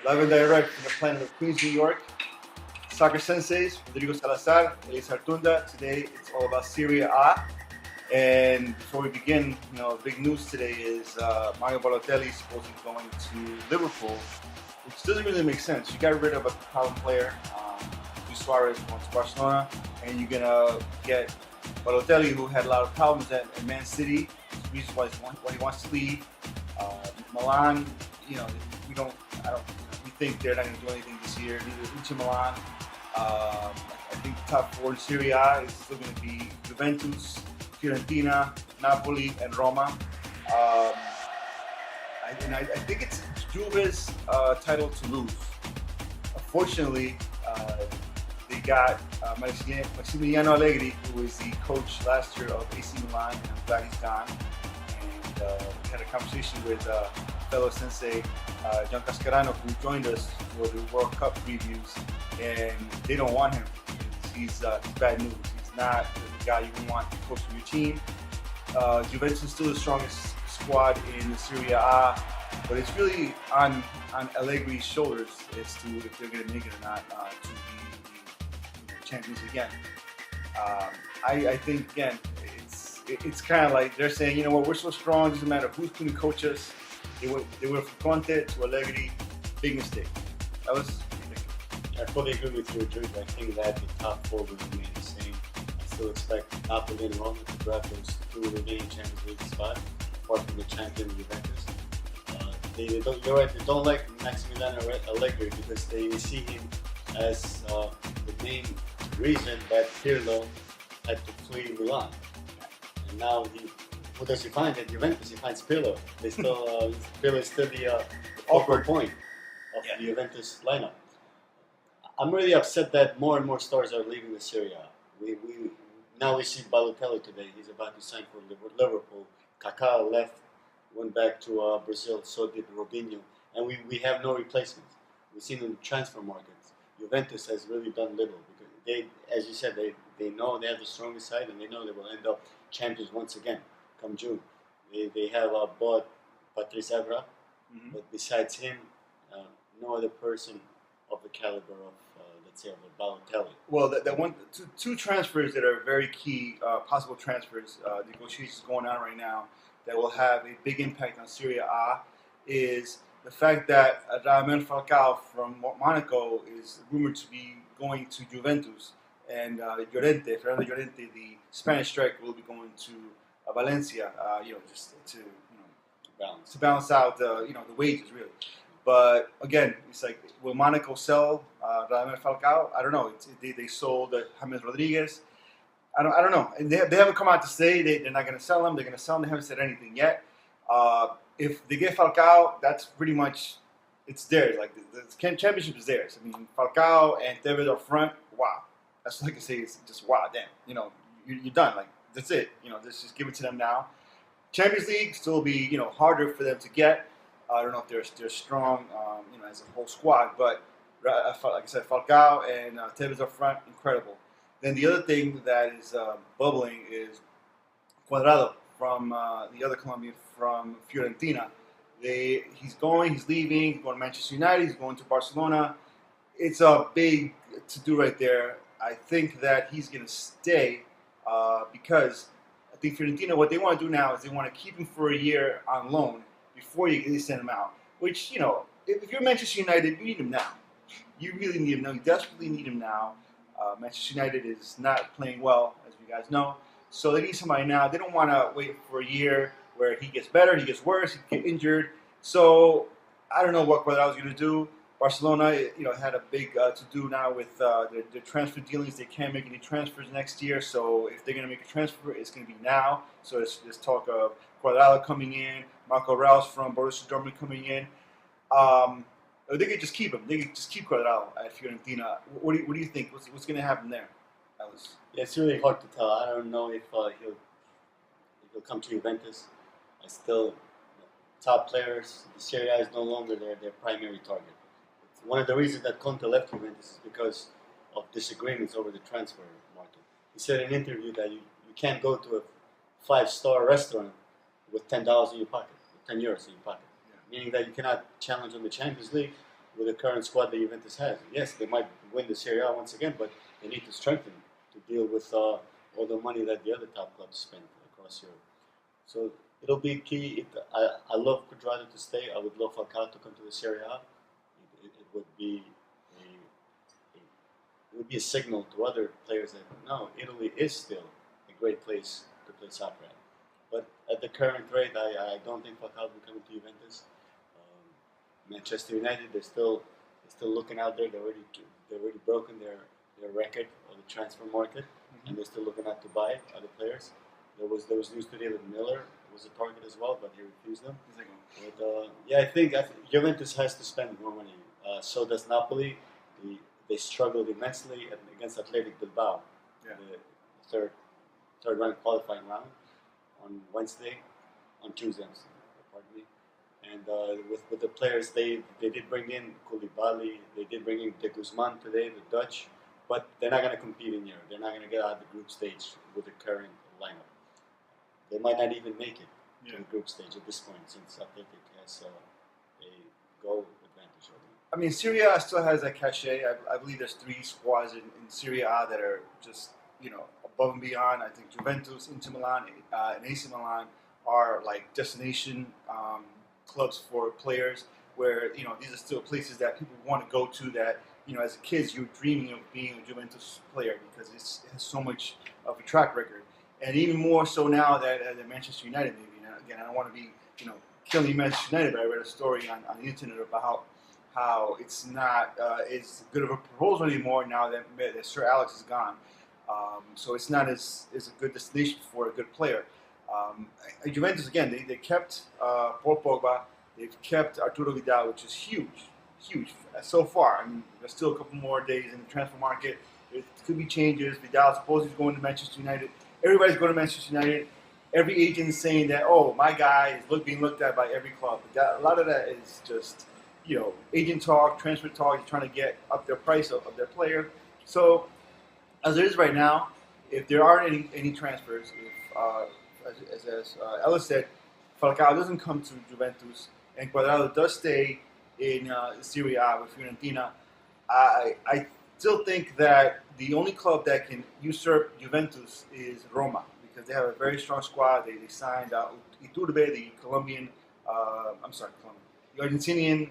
Live and direct from the planet of Queens, New York. Soccer senseis, Rodrigo Salazar, Elis and Rodrigo. Today it's all about Serie A. And before we begin, big news today is Mario Balotelli is supposedly going to Liverpool, which doesn't really make sense. You got rid of a problem player, Luis Suarez going to Barcelona, and you're gonna get Balotelli, who had a lot of problems at Man City. Reasons why he wants to leave. Milan, we think they're not going to do anything this year. Neither Inter Milan. I think the top four in Serie A is still going to be Juventus, Fiorentina, Napoli, and Roma. I think it's Juve's title to lose. Unfortunately, they got Maximiliano Allegri, who was the coach last year of AC Milan, and I'm glad he's gone. And we had a conversation with fellow sensei John Cascarano, who joined us for the World Cup previews, and they don't want him. He's bad news. He's not the guy you want to coach your team. Juventus is still the strongest squad in the Serie A, but it's really on Allegri's shoulders as to if they're going to make it or not to the champions again. I think again it's kind of like they're saying, you know what, we're so strong, it doesn't matter who's going to coach us. They were from Conte to Allegri, big mistake. That was. I fully agree with you, Rodrigo. I think that the top four will remain the same. I still expect Napoli and Roma to grab those two remaining Champions League spots, apart from the champion Juventus. You're right, they don't like Maximiliano Allegri because they see him as the main reason that Pirlo had to flee Milan. And now who does he find at Juventus? He finds Pirlo. They still Pirlo is still the focal point of the Juventus lineup. I'm really upset that more and more stars are leaving the Serie A. Now we see Balotelli today. He's about to sign for Liverpool. Kaká left, went back to Brazil. So did Robinho, and we have no replacements. We've seen in the transfer markets, Juventus has really done little because they, as you said, they know they have the strongest side, and they know they will end up champions once again come June. They have bought Patrice Evra, but besides him, no other person of the caliber of, let's say, of the Balotelli. Well, two transfers that are very key, possible transfers, negotiations going on right now that will have a big impact on Serie A is the fact that Radamel Falcao from Monaco is rumored to be going to Juventus, and Fernando Llorente, the Spanish striker, will be going to Valencia, just to balance out the wages really. But again, it's like, will Monaco sell Radamel Falcao? I don't know. They sold James Rodriguez. I don't know. And they haven't come out to say they're not going to sell him. They're going to sell him. They haven't said anything yet. If they get Falcao, that's pretty much, it's theirs. Like the championship is theirs. I mean, Falcao and David up front. Wow, that's what I can say. It's just wow, damn. You're done. Like that's it. Just give it to them now. Champions League still be harder for them to get. I don't know if they're strong, as a whole squad, but like I said, Falcao and Tevez up front, incredible. Then the other thing that is bubbling is Cuadrado from the other Colombian from Fiorentina. He's leaving, he's going to Manchester United, he's going to Barcelona. It's a big to-do right there. I think that he's going to stay because I think Fiorentina, what they want to do now is they want to keep him for a year on loan before you send him out. Which, if you're Manchester United, you need him now. You really need him now. You desperately need him now. Manchester United is not playing well, as you guys know. So they need somebody now. They don't want to wait for a year where he gets better, he gets worse, he gets injured. So I don't know what Cuadrado's going to do. Barcelona, had a big to-do now with their transfer dealings. They can't make any transfers next year. So if they're going to make a transfer, it's going to be now. So there's talk of Cuadrado coming in, Marco Reus from Borussia Dortmund coming in. They could just keep him. They could just keep Cuadrado at Fiorentina. What do you think? What's going to happen there? Yeah, it's really hard to tell. I don't know if he'll come to Juventus. The top players, the Serie A is no longer their primary target. It's one of the reasons that Conte left Juventus is because of disagreements over the transfer market. He said in an interview that you can't go to a 5-star restaurant with $10 in your pocket, €10 in your pocket. Meaning that you cannot challenge on the Champions League, with the current squad that Juventus has. Yes, they might win the Serie A once again, but they need to strengthen to deal with all the money that the other top clubs spend across Europe. So it'll be key. I love Quadrado to stay. I would love Falcao to come to the Serie A. It would be a signal to other players that no, Italy is still a great place to play soccer at. But at the current rate, I don't think Falcao will be coming to Juventus. Manchester United, they're still looking out there. They're already broken their record of the transfer market, and they're still looking out to buy other players. There was news today that Miller was a target as well, but he refused them. But I think Juventus has to spend more money. So does Napoli. They struggled immensely against Athletic Bilbao, the third round qualifying round on Tuesday. Pardon me. And with the players, they did bring in Koulibaly, they did bring in De Guzman today, the Dutch, but they're not going to compete in Europe. They're not going to get out of the group stage with the current lineup. They might not even make it to the group stage at this point, since Athletic has a goal advantage over them. I mean, Serie A still has that cachet. I believe there's 3 squads in Serie A that are just, above and beyond. I think Juventus, Inter Milan, and AC Milan are like destination clubs for players where, these are still places that people want to go to that, as kids, you're dreaming of being a Juventus player because it has so much of a track record. And even more so now that Manchester United, maybe. And again, I don't want to be, killing Manchester United, but I read a story on the internet about how it's not as good of a proposal anymore now that Sir Alex is gone. So it's not as a good destination for a good player. Juventus, again, they kept Paul Pogba, they've kept Arturo Vidal, which is huge so far. I mean, there's still a couple more days in the transfer market. There could be changes. Vidal supposedly is going to Manchester United. Everybody's going to Manchester United. Every agent is saying that, oh, my guy is being looked at by every club. A lot of that is just, agent talk, transfer talk. You're trying to get up their price of their player. So, as it is right now, if there aren't any transfers, if as Elis said, Falcao doesn't come to Juventus and Quadrado does stay in Serie A with Fiorentina, I still think that the only club that can usurp Juventus is Roma because they have a very strong squad. They signed Iturbe, the the Argentinian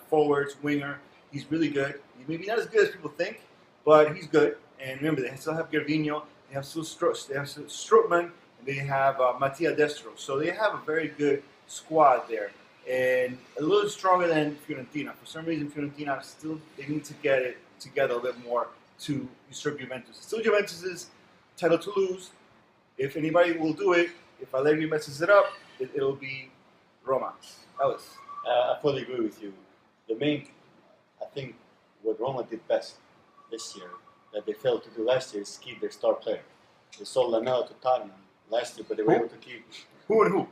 forwards, winger. He's really good. He's maybe not as good as people think, but he's good. And remember, they still have Gervinho, they have Strootman, and they have Mattia Destro. So they have a very good squad there. And a little stronger than Fiorentina. For some reason, Fiorentina they need to get it together a little more to usurp Juventus. Still Juventus's title to lose. If anybody will do it, if Allegri messes it up, it'll be Roma. Elis. I fully agree with you. I think what Roma did best this year, that they failed to do last year, is keep their star player. They sold Lamela to Tottenham last year, but they were able to keep... Who and who?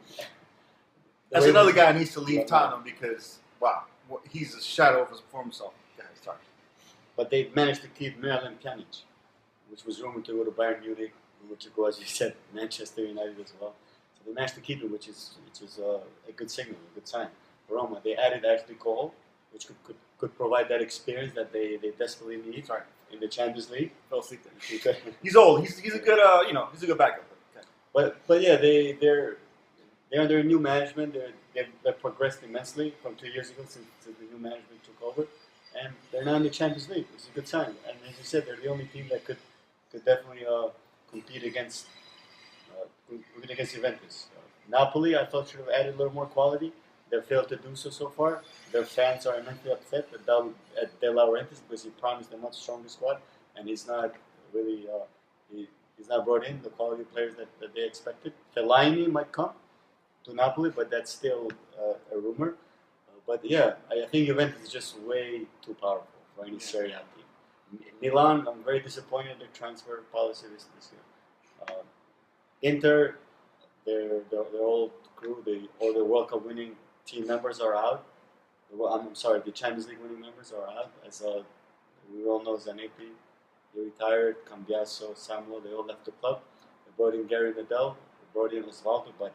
That's another guy who needs to leave Tottenham because, wow, he's a shadow of his former self. Sorry. But they managed to keep Miralem Pjanic, which was rumored to go to Bayern Munich, which would go, as you said, Manchester United as well. So they managed to keep him, which is a good signal, a good sign for Roma. They added Ashley Cole, which could provide that experience that they desperately need in the Champions League. Fell asleep there. He's old. He's a good he's a good backup. Okay. But yeah, they're under new management. They've progressed immensely from 2 years ago since the new management took over, and they're now in the Champions League, which is a good sign. And as you said, they're the only team that could definitely compete against Juventus. Napoli, I thought, should have added a little more quality. They've failed to do so far. Their fans are immensely upset at De Laurentiis because he promised a much stronger squad, and he's not really he's not brought in the quality of players that they expected. Fellaini might come to Napoli, but that's still a rumor. But yeah, I think Juventus is just way too powerful for any Serie A team. Milan, I'm very disappointed in their transfer policy this year. Inter, their old crew, all the World Cup winning team members are out. The Champions League winning members are out. As we all know, Zanetti, he retired. Cambiaso, Samuel, they all left the club. They brought in Gary Medel, they brought in Osvaldo, but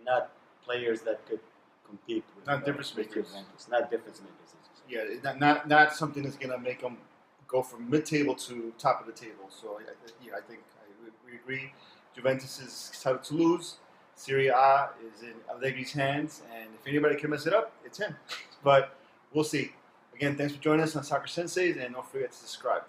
not players that could compete with not difference makers. Not difference makers. yeah, not something that's going to make them go from mid-table to top of the table. So yeah, I think we agree. Juventus is started to lose. Serie A is in Allegri's hands, and if anybody can mess it up, it's him. But we'll see. Again, thanks for joining us on Soccer Senseis, and don't forget to subscribe.